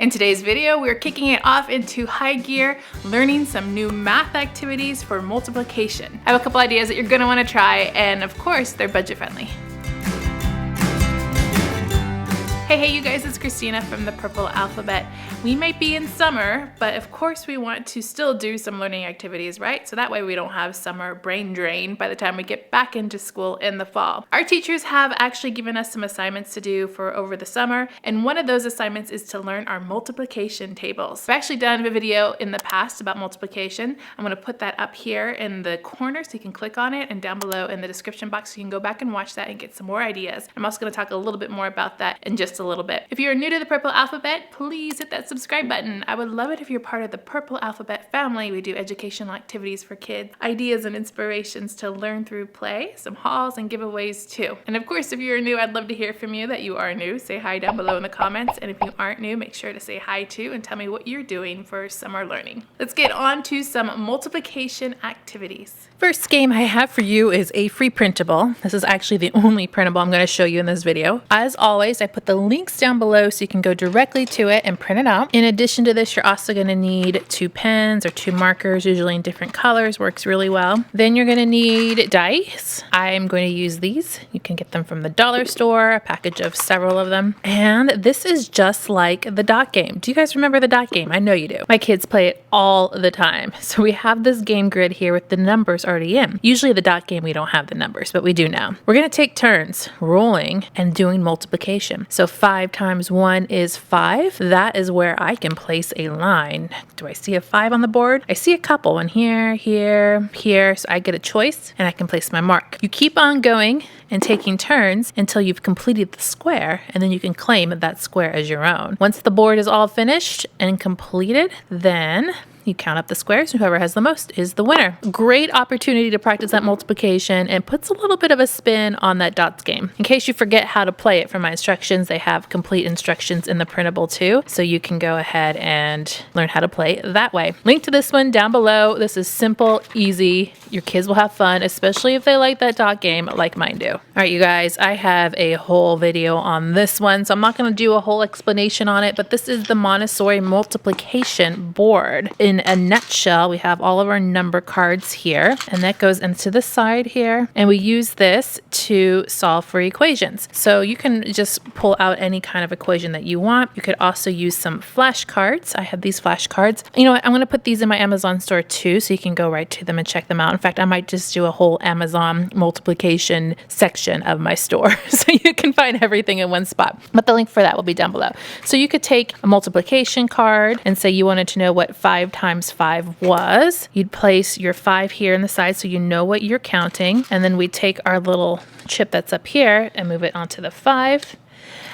In today's video, we're kicking it off into high gear, learning some new math activities for multiplication. I have a couple ideas that you're gonna wanna try, and of course, they're budget friendly. Hey you guys, it's Christina from the Purple Alphabet. We might be in summer, but of course we want to still do some learning activities, right? So that way we don't have summer brain drain by the time we get back into school in the fall. Our teachers have actually given us some assignments to do for over the summer, and one of those assignments is to learn our multiplication tables. I've actually done a video in the past about multiplication. I'm gonna put that up here in the corner so you can click on it, and down below in the description box so you can go back and watch that and get some more ideas. I'm also gonna talk a little bit more about that in just a little bit. If you're new to the Purple Alphabet, please hit that subscribe button. I would love it if you're part of the Purple Alphabet family. We do educational activities for kids, ideas and inspirations to learn through play, some hauls and giveaways too. And of course, if you're new, I'd love to hear from you that you are new. Say hi down below in the comments. And if you aren't new, make sure to say hi too and tell me what you're doing for summer learning. Let's get on to some multiplication activities. First game I have for you is a free printable. This is actually the only printable I'm going to show you in this video. As always, I put the links down below so you can go directly to it and print it out. In addition to this, you're also going to need 2 pens or 2 markers, usually in different colors, works really well. Then you're going to need dice. I'm going to use these. You can get them from the dollar store, a package of several of them. And this is just like the dot game. Do you guys remember the dot game? I know you do. My kids play it all the time. So we have this game grid here with the numbers already in. Usually the dot game, we don't have the numbers, but we do now. We're going to take turns rolling and doing multiplication. So 5 times 1 is 5. That is where I can place a line. Do I see a 5 on the board? I see a couple, one here, here, here. So I get a choice and I can place my mark. You keep on going and taking turns until you've completed the square, and then you can claim that square as your own. Once the board is all finished and completed, then you count up the squares, and whoever has the most is the winner. Great opportunity to practice that multiplication and puts a little bit of a spin on that dots game. In case you forget how to play it from my instructions, they have complete instructions in the printable too, so you can go ahead and learn how to play that way. Link to this one down below. This is simple, easy. Your kids will have fun, especially if they like that dot game like mine do. All right, you guys, I have a whole video on this one, so I'm not going to do a whole explanation on it, but this is the Montessori multiplication board. In a nutshell, we have all of our number cards here, and that goes into the side here, and we use this to solve for equations. So you can just pull out any kind of equation that you want. You could also use some flashcards. I have these flashcards. You know what? I'm going to put these in my Amazon store too, so you can go right to them and check them out. In fact, I might just do a whole Amazon multiplication section of my store, so you can find everything in one spot. But the link for that will be down below. So you could take a multiplication card and say you wanted to know what 5 times 5 was. You'd place your 5 here in the side so you know what you're counting, and then we take our little chip that's up here and move it onto the 5.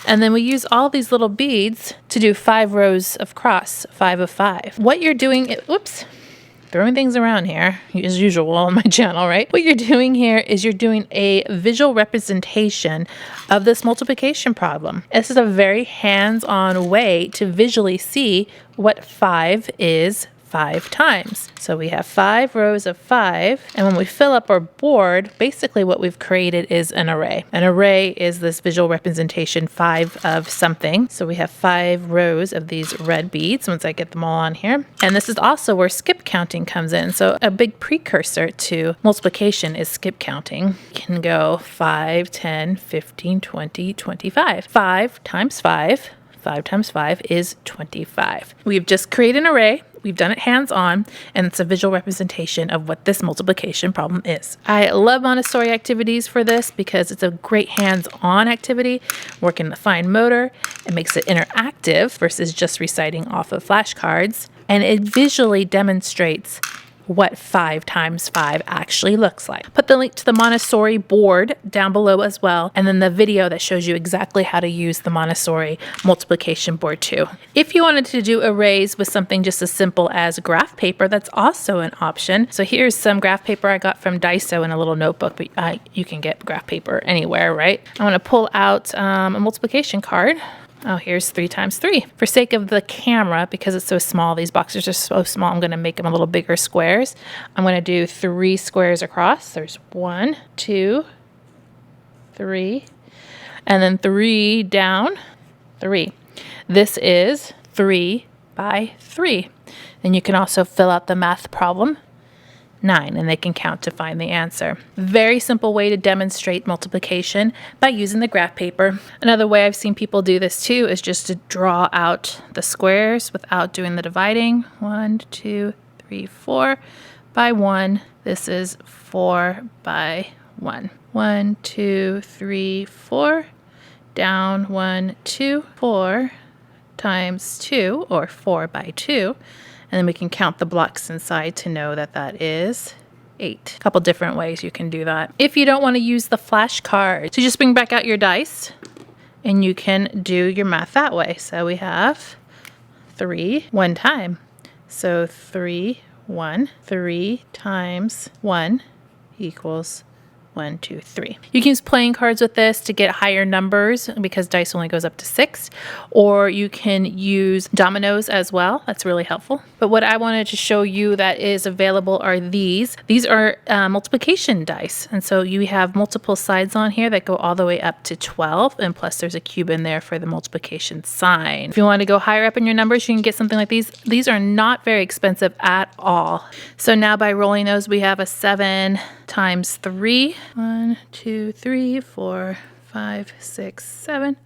And then we use all these little beads to do 5 rows of cross, 5 of 5. What you're doing, whoops, throwing things around here as usual on my channel, right? What you're doing here is you're doing a visual representation of this multiplication problem. This is a very hands-on way to visually see what 5 is 5 times. So we have 5 rows of 5, and when we fill up our board, basically what we've created is an array. An array is this visual representation, 5 of something. So we have 5 rows of these red beads once I get them all on here. And this is also where skip counting comes in. So a big precursor to multiplication is skip counting. You can go 5, 10, 15, 20, 25. 5 times 5. 5 times 5 is 25. We've just created an array. We've done it hands-on, and it's a visual representation of what this multiplication problem is. I love Montessori activities for this because it's a great hands-on activity, working the fine motor. It makes it interactive versus just reciting off of flashcards, and it visually demonstrates what 5 times 5 actually looks like. Put the link to the Montessori board down below as well, and then the video that shows you exactly how to use the Montessori multiplication board too. If you wanted to do arrays with something just as simple as graph paper, that's also an option. So here's some graph paper I got from Daiso in a little notebook, but you can get graph paper anywhere, right? I want to pull out a multiplication card. Oh, here's 3 times 3. For sake of the camera, because it's so small, these boxes are so small, I'm going to make them a little bigger squares. I'm going to do 3 squares across. There's 1, 2, 3, and then 3 down, 3. This is 3 by 3. Then you can also fill out the math problem, 9, and they can count to find the answer. Very simple way to demonstrate multiplication by using the graph paper. Another way I've seen people do this too is just to draw out the squares without doing the dividing. 1, 2, 3, 4 by 1. This is 4 by 1. 1, 2, 3, 4. Down 1, 2, 4 times 2, or 4 by 2. And then we can count the blocks inside to know that that is 8. A couple different ways you can do that. If you don't want to use the flashcard, so just bring back out your dice and you can do your math that way. So we have 3 one time. So 3, 1. 3 times 1 equals 1, 2, 3. You can use playing cards with this to get higher numbers because dice only goes up to 6, or you can use dominoes as well. That's really helpful. But what I wanted to show you that is available are these. These are multiplication dice, and so you have multiple sides on here that go all the way up to 12, and plus there's a cube in there for the multiplication sign. If you want to go higher up in your numbers, you can get something like these. These are not very expensive at all. So now by rolling those, we have a 7 times 3. 1, 2, 3, 4, 5, 6, 7.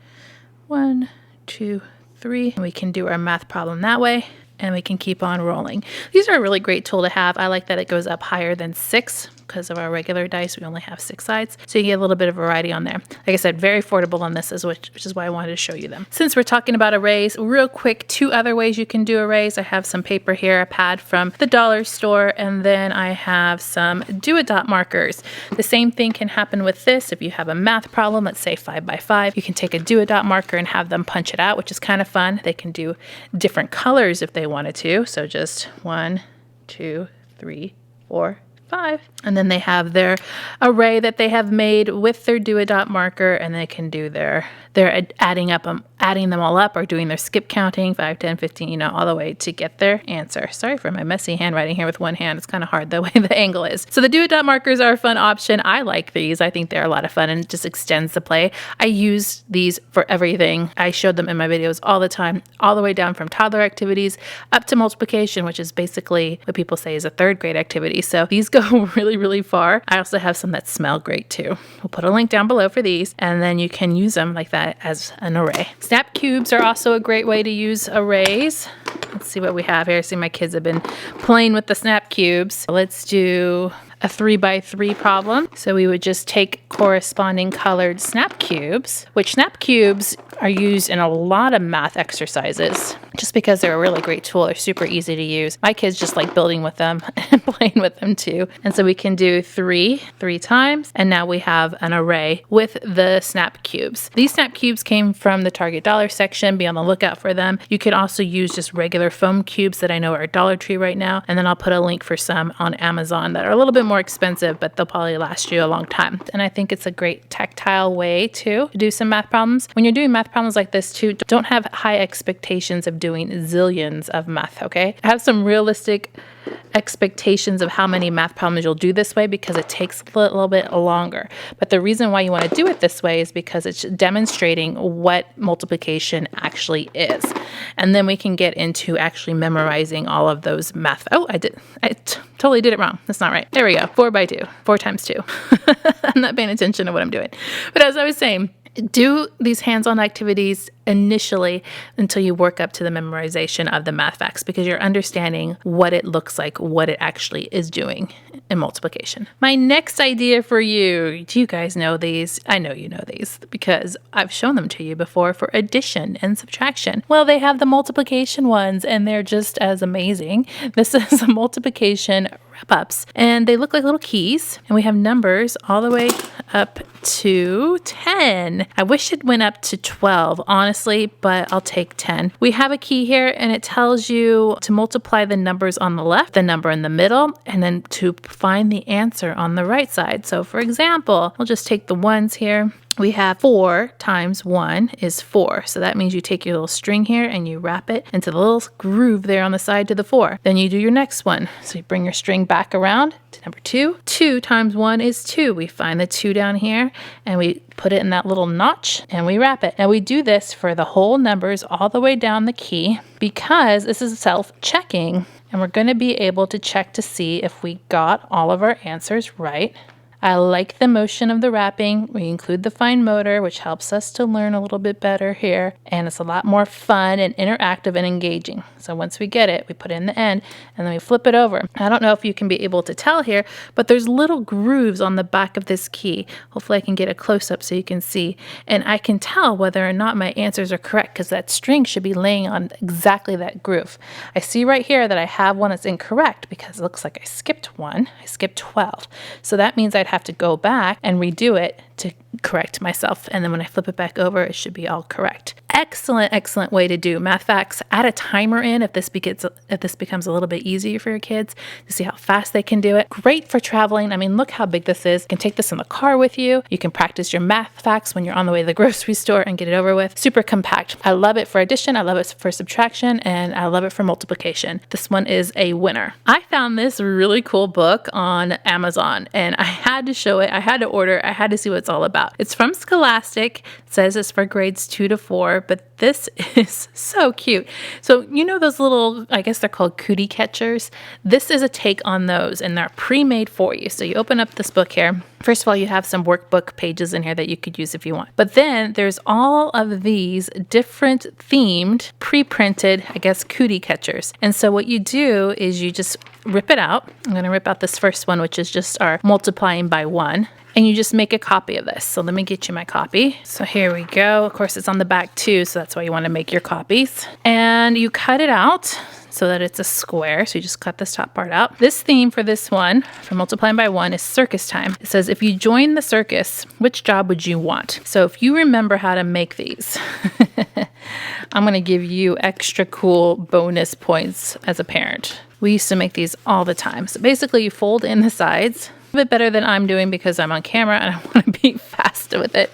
1, 2, 3. And we can do our math problem that way, and we can keep on rolling. These are a really great tool to have. I like that it goes up higher than 6 because of our regular dice. We only have 6 sides, so you get a little bit of variety on there. Like I said, very affordable on this, which is why I wanted to show you them. Since we're talking about arrays, real quick, 2 other ways you can do arrays. I have some paper here, a pad from the dollar store, and then I have some do-a-dot markers. The same thing can happen with this. If you have a math problem, let's say 5 by 5, you can take a do-a-dot marker and have them punch it out, which is kind of fun. They can do different colors if they wanted to. So just 1, 2, 3, 4, 5. And then they have their array that they have made with their do-a-dot marker, and they can do their adding them all up, or doing their skip counting, 5, 10, 15, all the way to get their answer. Sorry for my messy handwriting here with one hand. It's kind of hard the way the angle is. So the do-a-dot markers are a fun option. I like these. I think they're a lot of fun, and it just extends the play. I use these for everything. I showed them in my videos all the time, all the way down from toddler activities up to multiplication, which is basically what people say is a 3rd grade activity. So these go really, really far. I also have some that smell great too. We'll put a link down below for these, and then you can use them like that as an array. Snap cubes are also a great way to use arrays. Let's see what we have here. See, my kids have been playing with the snap cubes. Let's do a 3 by 3 problem. So we would just take corresponding colored snap cubes, which snap cubes are used in a lot of math exercises just because they're a really great tool. They're super easy to use. My kids just like building with them and playing with them too. And so we can do 3 times, and now we have an array with the snap cubes. These snap cubes came from the Target dollar section. Be on the lookout for them. You can also use just regular foam cubes that I know are at Dollar Tree right now, and then I'll put a link for some on Amazon that are a little bit more expensive, but they'll probably last you a long time. And I think it's a great tactile way to do some math problems. When you're doing math problems like this too, don't have high expectations of doing zillions of math, okay? Have some realistic expectations of how many math problems you'll do this way, because it takes a little bit longer. But the reason why you want to do it this way is because it's demonstrating what multiplication actually is. And then we can get into actually memorizing all of those math. Oh, I totally did it wrong. That's not right. There we go. 4 by 2. 4 times 2. I'm not paying attention to what I'm doing. But as I was saying, do these hands-on activities initially until you work up to the memorization of the math facts, because you're understanding what it looks like, what it actually is doing in multiplication. My next idea for you, do you guys know these? I know you know these because I've shown them to you before for addition and subtraction. Well, they have the multiplication ones, and they're just as amazing. This is a multiplication Wrapups, and they look like little keys, and we have numbers all the way up to 10. I wish it went up to 12, honestly, but I'll take 10. We have a key here, and it tells you to multiply the numbers on the left, the number in the middle, and then to find the answer on the right side. So for example, we'll just take the ones here. we have 4 times 1 is 4. So that means you take your little string here and you wrap it into the little groove there on the side to the 4. Then you do your next one. So you bring your string back around to number 2. 2 times 1 is 2. We find the 2 down here and we put it in that little notch and we wrap it. Now we do this for the whole numbers all the way down the key because this is self-checking and we're going to be able to check to see if we got all of our answers right. I like the motion of the wrapping. We include the fine motor, which helps us to learn a little bit better here. And it's a lot more fun and interactive and engaging. So once we get it, we put it in the end and then we flip it over. I don't know if you can be able to tell here, but there's little grooves on the back of this key. Hopefully I can get a close-up so you can see. And I can tell whether or not my answers are correct because that string should be laying on exactly that groove. I see right here that I have one that's incorrect because it looks like I skipped one. I skipped 12. So that means I'd have to go back and redo it to correct myself. And then when I flip it back over, it should be all correct. Excellent way to do math facts. Add a timer in if this becomes a little bit easier for your kids to see how fast they can do it. Great for traveling. I mean, look how big this is. You can take this in the car with you. You can practice your math facts when you're on the way to the grocery store and get it over with. Super compact. I love it for addition. I love it for subtraction, and I love it for multiplication. This one is a winner. I found this really cool book on Amazon, and I had to show it. I had to order. I had to see what it's all about. It's from Scholastic. It says it's for grades 2 to 4, but this is so cute. So you know those little, I guess they're called Cootie Catchers? This is a take on those, and they're pre-made for you. So you open up this book here. First of all, you have some workbook pages in here that you could use if you want. But then there's all of these different themed, pre-printed, I guess, Cootie Catchers. And so what you do is you just rip it out. I'm going to rip out this first one, which is just our multiplying by 1. And you just make a copy of this. So let me get you my copy. So here we go. Of course, it's on the back too, so that's why you want to make your copies. And you cut it out so that it's a square. So you just cut this top part out. This theme for this one, for multiplying by 1, is circus time. It says, if you join the circus, which job would you want? So if you remember how to make these, I'm going to give you extra cool bonus points as a parent. We used to make these all the time. So basically you fold in the sides. A bit better than I'm doing because I'm on camera and I want to be fast with it.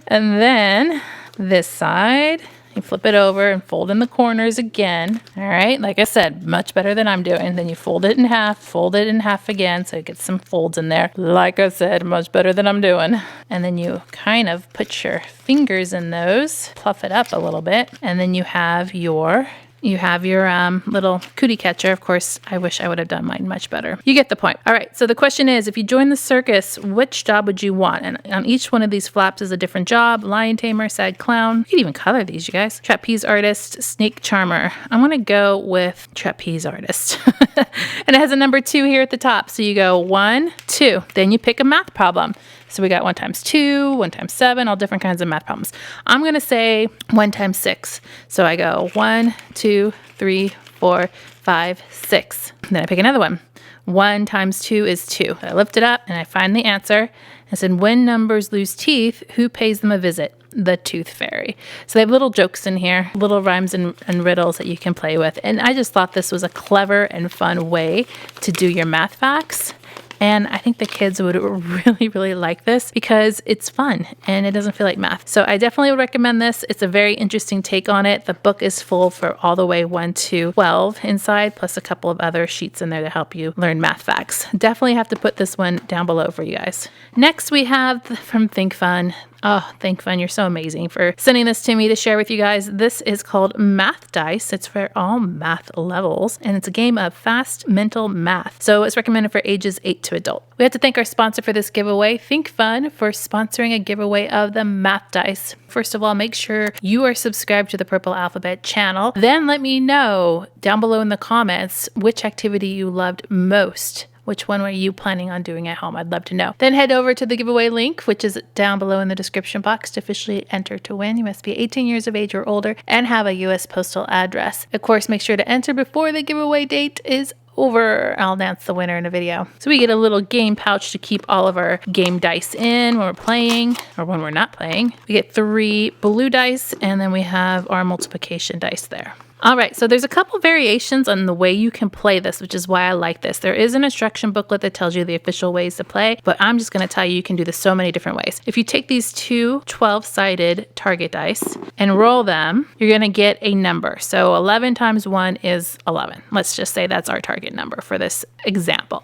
And then this side, you flip it over and fold in the corners again. All right, like I said, much better than I'm doing. Then you fold it in half again, so it gets some folds in there. Like I said, much better than I'm doing. And then you kind of put your fingers in those, fluff it up a little bit, and then you have your little cootie catcher. Of course, I wish I would have done mine much better. You get the point. All right, so the question is, if you join the circus, which job would you want? And on each one of these flaps is a different job. Lion tamer, sad clown. You could even color these, you guys. Trapeze artist, snake charmer. I'm going to go with trapeze artist. And it has a number 2 here at the top. So you go 1, 2. Then you pick a math problem. So we got 1 times 2, 1 times 7, all different kinds of math problems. I'm going to say 1 times 6. So I go 1, 2, 3, 4, 5, 6. Then I pick another one. 1 times 2 is 2. I lift it up and I find the answer. I said, when numbers lose teeth, who pays them a visit? The tooth fairy. So they have little jokes in here, little rhymes and riddles that you can play with. And I just thought this was a clever and fun way to do your math facts. And I think the kids would really like this because it's fun and it doesn't feel like math. So I definitely would recommend this. It's a very interesting take on it. The book is full for all the way 1 to 12 inside, plus a couple of other sheets in there to help you learn math facts. Definitely have to put this one down below for you guys. Next we have from Think Fun. Oh, Think Fun, you're so amazing for sending this to me to share with you guys. This is called Math Dice. It's for all math levels, and it's a game of fast mental math. So it's recommended for ages 8 to adult. We have to thank our sponsor for this giveaway, Think Fun, for sponsoring a giveaway of the Math Dice. First of all, make sure you are subscribed to the Purple Alphabet channel. Then let me know down below in the comments which activity you loved most. Which one were you planning on doing at home? I'd love to know. Then head over to the giveaway link, which is down below in the description box to officially enter to win. You must be 18 years of age or older and have a U.S. postal address. Of course, make sure to enter before the giveaway date is over. I'll announce the winner in a video. So we get a little game pouch to keep all of our game dice in when we're playing or when we're not playing. We get 3 blue dice and then we have our multiplication dice there. All right, so there's a couple variations on the way you can play this, which is why I like this. There is an instruction booklet that tells you the official ways to play, but I'm just going to tell you you can do this so many different ways. If you take these two 12-sided target dice and roll them, you're going to get a number. So 11 times 1 is 11. Let's just say that's our target number for this example.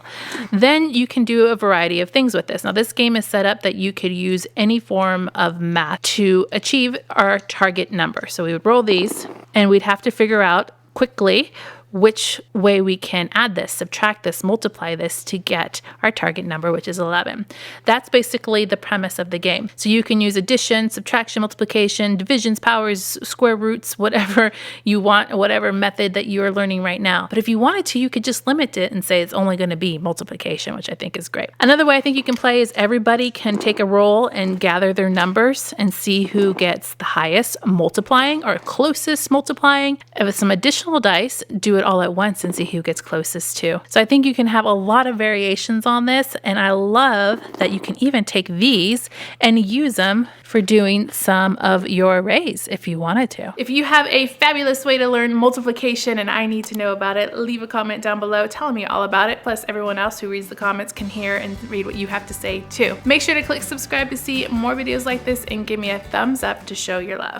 Then you can do a variety of things with this. Now, this game is set up that you could use any form of math to achieve our target number. So we would roll these, and we'd have to figure out quickly which way we can add this, subtract this, multiply this to get our target number, which is 11. That's basically the premise of the game. So you can use addition, subtraction, multiplication, divisions, powers, square roots, whatever you want, whatever method that you are learning right now. But if you wanted to, you could just limit it and say it's only going to be multiplication, which I think is great. Another way I think you can play is everybody can take a roll and gather their numbers and see who gets the highest multiplying or closest multiplying. With some additional dice, do it all at once and see who gets closest to. So I think you can have a lot of variations on this, and I love that you can even take these and use them for doing some of your arrays if you wanted to. If you have a fabulous way to learn multiplication and I need to know about it, leave a comment down below telling me all about it. Plus everyone else who reads the comments can hear and read what you have to say too. Make sure to click subscribe to see more videos like this and give me a thumbs up to show your love.